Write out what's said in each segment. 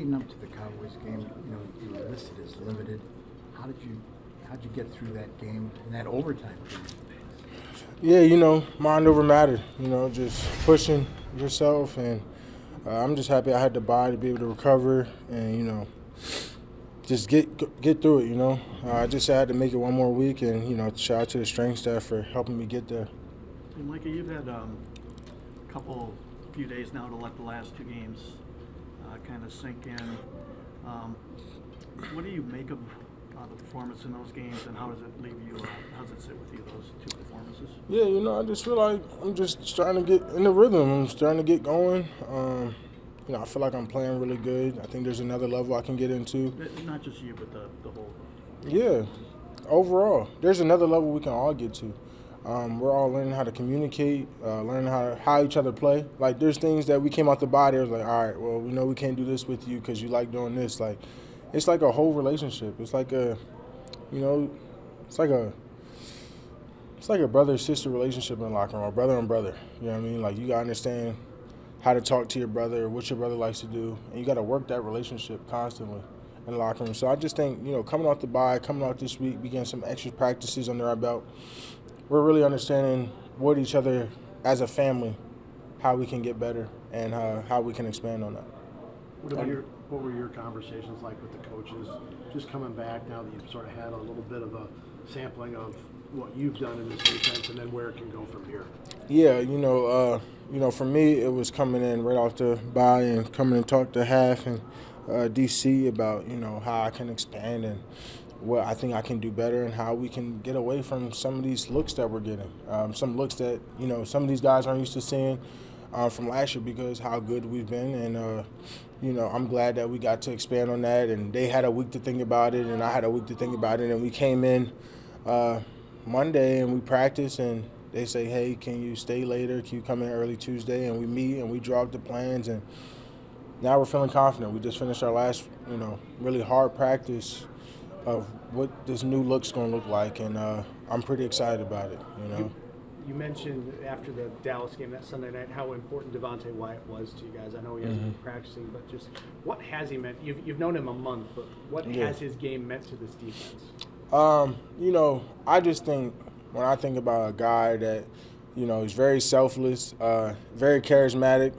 Leading up to the Cowboys game, you were listed as limited. How'd you get through that game and that overtime period? Yeah, mind over matter. Just pushing yourself, and I'm just happy I had the body to be able to recover and just get through it. I just had to make it one more week, and shout out to the strength staff for helping me get there. Hey, Micah, you've had a few days now to let the last two games kind of sink in. What do you make of the performance in those games, and how does it leave you? How does it sit with you, those two performances? Yeah, I just feel like I'm just starting to get in the rhythm. I'm starting to get going. I feel like I'm playing really good. I think there's another level I can get into. Not just you, but the whole. Yeah, overall, there's another level we can all get to. We're all learning how to communicate, learning how each other play. Like, there's things that we came out the body, it was like, all right, well, we know we can't do this with you because you like doing this. Like, it's like a whole relationship. It's like it's like a brother-sister relationship in the locker room, or brother and brother. You know what I mean? Like, you got to understand how to talk to your brother, what your brother likes to do, and you got to work that relationship constantly in the locker room. So I just think, coming off the bye, coming off this week, we getting some extra practices under our belt. We're really understanding what each other as a family, how we can get better, and how we can expand on that. What were your conversations like with the coaches, just coming back now that you've sort of had a little bit of a sampling of what you've done in this defense, and then where it can go from here? Yeah, for me, it was coming in right off the bye and coming and talk to Half and DC about, how I can expand and what I think I can do better and how we can get away from some of these looks that we're getting. Some looks that, some of these guys aren't used to seeing from last year because how good we've been. And, I'm glad that we got to expand on that. And they had a week to think about it, and I had a week to think about it. And we came in Monday and we practiced, and they say, hey, can you stay later? Can you come in early Tuesday? And we meet and we draw up the plans. And now we're feeling confident. We just finished our last, really hard practice of what this new look's going to look like, and I'm pretty excited about it, You mentioned after the Dallas game that Sunday night how important Devonte Wyatt was to you guys. I know he hasn't been practicing, but just what has he meant? You've known him a month, but what has his game meant to this defense? I just think when I think about a guy that, is very selfless, very charismatic,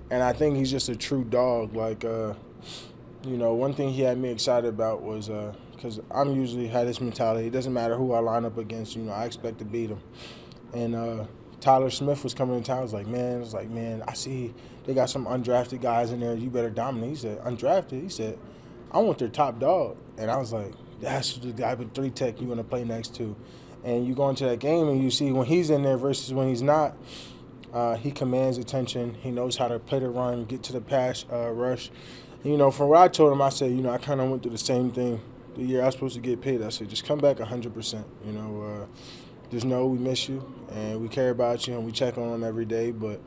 and I think he's just a true dog. Like, one thing he had me excited about was because I'm usually had this mentality. It doesn't matter who I line up against. I expect to beat him. And Tyler Smith was coming in town. I was like, man, I see they got some undrafted guys in there. You better dominate. He said, undrafted? He said, I want their top dog. And I was like, that's the guy with 3 tech you want to play next to. And you go into that game and you see when he's in there versus when he's not, he commands attention. He knows how to play the run, get to the pass rush. From what I told him, I said, I kind of went through the same thing the year I was supposed to get paid. I said, just come back 100%. Just know we miss you and we care about you and we check on them every day. But,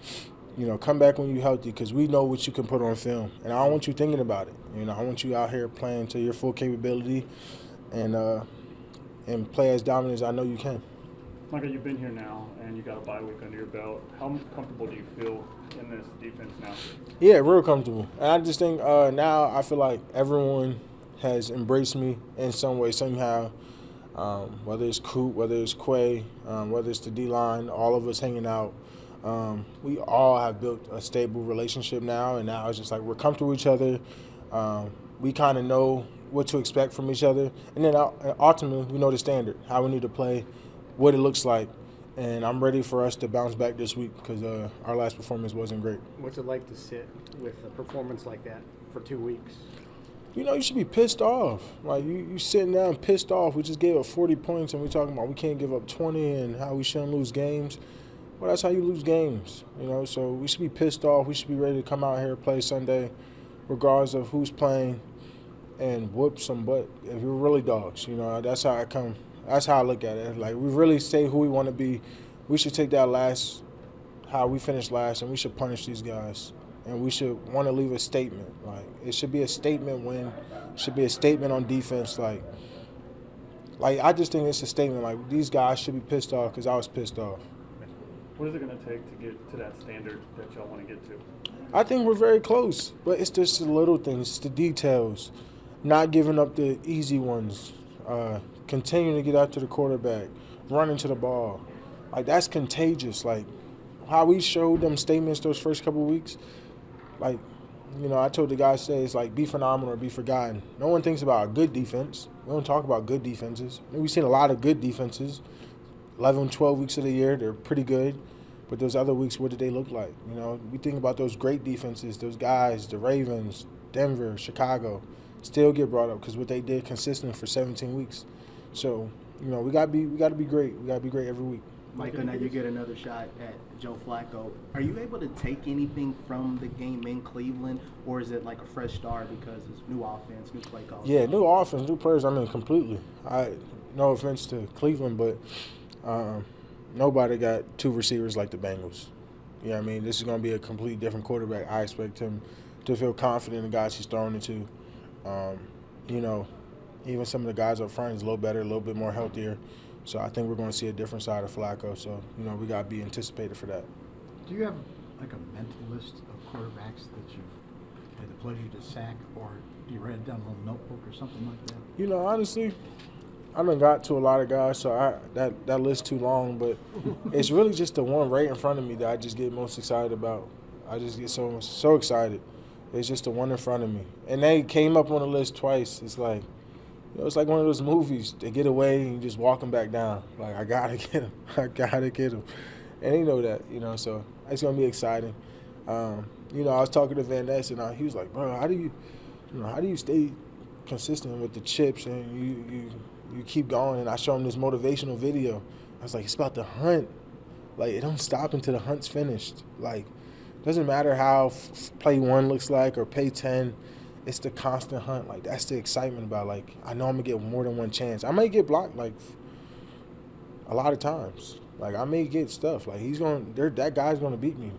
come back when you're healthy because we know what you can put on film. And I don't want you thinking about it. I want you out here playing to your full capability and play as dominant as I know you can. Micah, you've been here now and you got a bye week under your belt. How comfortable do you feel in this defense now? Yeah, real comfortable. And I just think now I feel like everyone has embraced me in some way, somehow. Whether it's Coop, whether it's Quay, whether it's the D-line, all of us hanging out. We all have built a stable relationship now, and now it's just like we're comfortable with each other. We kind of know what to expect from each other. And then ultimately, we know the standard, how we need to play, what it looks like. And I'm ready for us to bounce back this week because our last performance wasn't great. What's it like to sit with a performance like that for 2 weeks? You should be pissed off. Like, you sitting down pissed off. We just gave up 40 points, and we're talking about we can't give up 20 and how we shouldn't lose games. Well, that's how you lose games, So we should be pissed off. We should be ready to come out here, play Sunday, regardless of who's playing, and whoop some butt. If we're really dogs, that's how I come. That's how I look at it. Like, we really say who we want to be. We should take that how we finished last, and we should punish these guys. And we should want to leave a statement. Like, it should be a statement win. It should be a statement on defense. Like I just think it's a statement. Like, these guys should be pissed off because I was pissed off. What is it going to take to get to that standard that y'all want to get to? I think we're very close, but it's just the little things, it's the details, not giving up the easy ones, continuing to get out to the quarterback, running to the ball. Like, that's contagious. Like, how we showed them statements those first couple of weeks, like, you know, I told the guys today, it's like be phenomenal or be forgotten. No one thinks about a good defense. We don't talk about good defenses. We've seen a lot of good defenses. 11, 12 weeks of the year, they're pretty good. But those other weeks, what did they look like? You know, we think about those great defenses, those guys, the Ravens, Denver, Chicago, still get brought up because what they did consistently for 17 weeks. So, you know, we gotta be great. We gotta be great every week. Micah, now you get another shot at Joe Flacco. Are you able to take anything from the game in Cleveland, or is it like a fresh start because it's new offense, new play calls? Yeah, new offense, new players. I mean, completely. No offense to Cleveland, but nobody got two receivers like the Bengals. You know what I mean? This is going to be a completely different quarterback. I expect him to feel confident in the guys he's throwing it to. You know, even some of the guys up front is a little better, a little bit more healthier. So I think we're going to see a different side of Flacco. So, you know, we got to be anticipated for that. Do you have like a mental list of quarterbacks that you've had the pleasure to sack, or do you write it down in a little notebook or something like that? You know, honestly, I done got to a lot of guys, so that list too long. But it's really just the one right in front of me that I just get most excited about. I just get so excited. It's just the one in front of me. And they came up on the list twice. It's like, you know, it's like one of those movies. They get away and you just walk them back down. Like, I got to get him. I got to get him. And they know that, you know, so it's going to be exciting. You know, I was talking to Van Ness, and he was like, bro, how do you stay consistent with the chips and you keep going? And I show him this motivational video. I was like, it's about the hunt. Like, it don't stop until the hunt's finished. Like, it doesn't matter how play 1 looks like or play 10. It's the constant hunt. Like, that's the excitement about, like, I know I'm going to get more than one chance. I might get blocked, like, a lot of times. Like, I may get stuff. Like, that guy's going to beat me.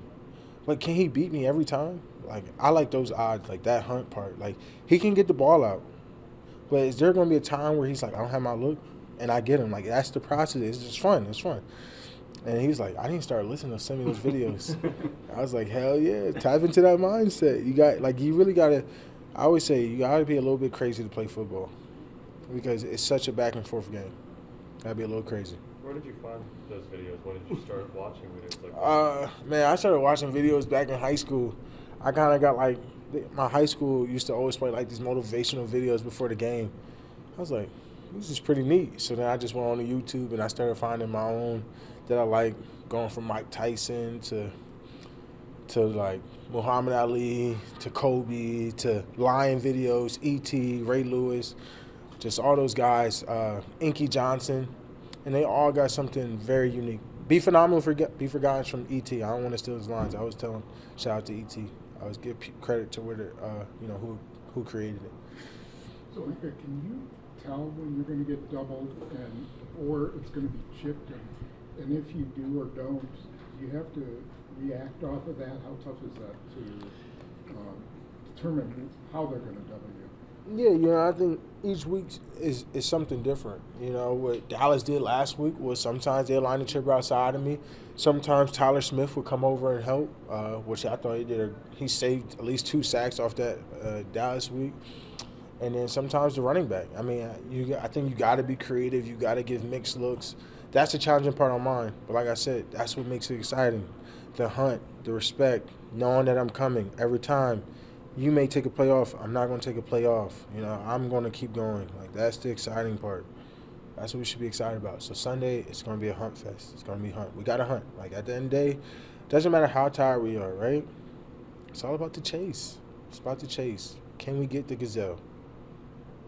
But can he beat me every time? Like, I like those odds, like that hunt part. Like, he can get the ball out. But is there going to be a time where he's like, I don't have my look, and I get him? Like, that's the process. It's just fun. It's fun. And he was like, I didn't start listening to some of those videos. I was like, hell yeah, tap into that mindset. You really got to, I always say, you got to be a little bit crazy to play football because it's such a back and forth game. Got to be a little crazy. Where did you find those videos? When did you start watching videos like that? Man, I started watching videos back in high school. I kind of got like, my high school used to always play like these motivational videos before the game. I was like, this is pretty neat. So then I just went on to YouTube and I started finding my own that I like, going from Mike Tyson to like Muhammad Ali to Kobe to Lion videos, E.T., Ray Lewis, just all those guys, Inky Johnson, and they all got something very unique. Be phenomenal, be forgotten from E.T. I don't want to steal his lines. I always tell him, shout out to E.T. I always give credit to where who created it. So, Micah, can you tell when you're going to get doubled or it's going to be chipped? And if you do or don't, you have to react off of that? How tough is that to determine how they're going to double you? Yeah, you know, I think each week is something different. You know, what Dallas did last week was sometimes they line the chip outside of me. Sometimes Tyler Smith would come over and help, which I thought he did. He saved at least 2 sacks off that Dallas week. And then sometimes the running back. I mean, I think you got to be creative. You got to give mixed looks. That's the challenging part on mine. But like I said, that's what makes it exciting. The hunt, the respect, knowing that I'm coming every time. You may take a play off. I'm not going to take a play off. You know, I'm going to keep going. Like, that's the exciting part. That's what we should be excited about. So Sunday, it's going to be a hunt fest. It's going to be hunt. We got to hunt. Like, at the end of the day, doesn't matter how tired we are, right? It's all about the chase. It's about the chase. Can we get the gazelle?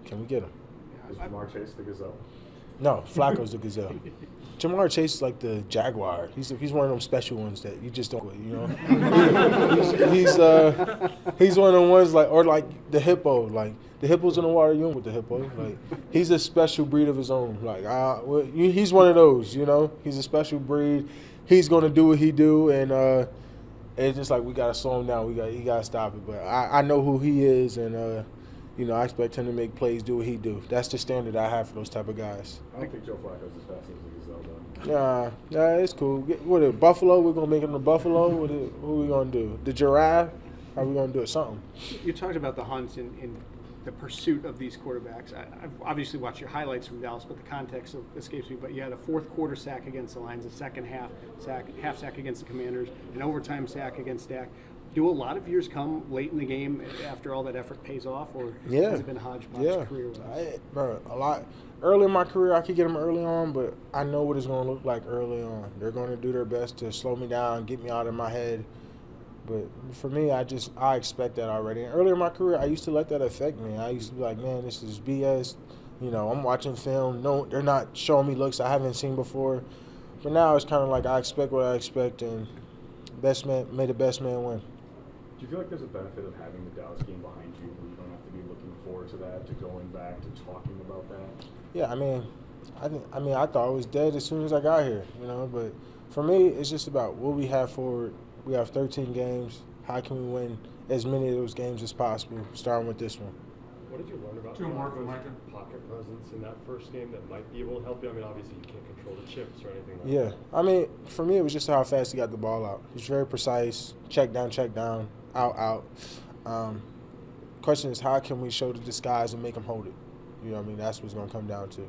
Can we get him? Is Jamar Chase the gazelle? No, Flacco's the gazelle. Jamar Chase is like the jaguar. He's one of them special ones that you just don't, you know. He's one of the ones like the hippo. Like the hippo's in the water, you don't with the hippo. Like he's a special breed of his own. Like he's one of those, you know. He's a special breed. He's gonna do what he do, and it's just like we gotta slow him down. He gotta stop it. But I know who he is, and you know, I expect him to make plays, do what he do. That's the standard I have for those type of guys. I don't think Joe Flacco's as fast as the gazelle, though. Nah, it's cool. What, Buffalo? We're going to make him the buffalo? Who we going to do? The giraffe? How we gonna do it? Something. You talked about the hunt and the pursuit of these quarterbacks. I've obviously watched your highlights from Dallas, but the context escapes me. But you had a fourth quarter sack against the Lions, a second half sack against the Commanders, an overtime sack against Dak. Do a lot of yours come late in the game after all that effort pays off, or has it been a hodgepodge career? Bro, a lot. Early in my career, I could get them early on, but I know what it's going to look like early on. They're going to do their best to slow me down, get me out of my head. But for me, I expect that already. And earlier in my career, I used to let that affect me. I used to be like, man, this is BS. You know, I'm watching film. No, they're not showing me looks I haven't seen before. But now it's kind of like I expect what I expect, and may the best man win. Do you feel like there's a benefit of having the Dallas game behind you where you don't have to be looking forward to that, to going back, to talking about that? Yeah, I thought it was dead as soon as I got here, you know. But for me, it's just about what we have forward. We have 13 games. How can we win as many of those games as possible, starting with this one? What did you learn about Two more from Micah. pocket presence in that first game that might be able to help you? I mean, obviously you can't control the chips or anything like that. Yeah, I mean, for me, it was just how fast he got the ball out. He's very precise. Check down, out. Question is, how can we show the disguise and make him hold it? You know what I mean? That's what it's going to come down to.